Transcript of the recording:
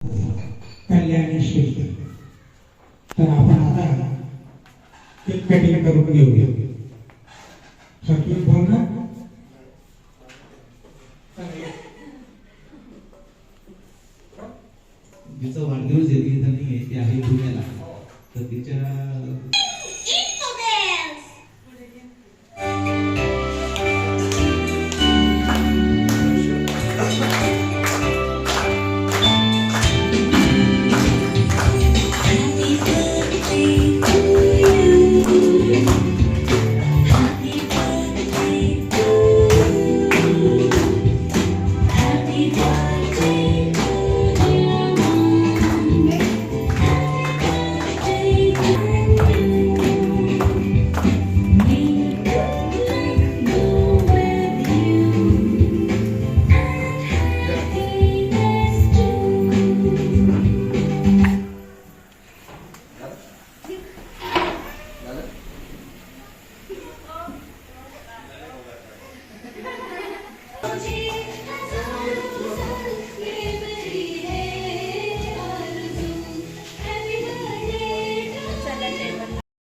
कल्याणशी. तर आपण आता केक कटिंग करून घेऊया. सगळी बोल ना. तिचा वाढदिवस येते नाही ते आहे पुण्याला, तर तिच्या Oh,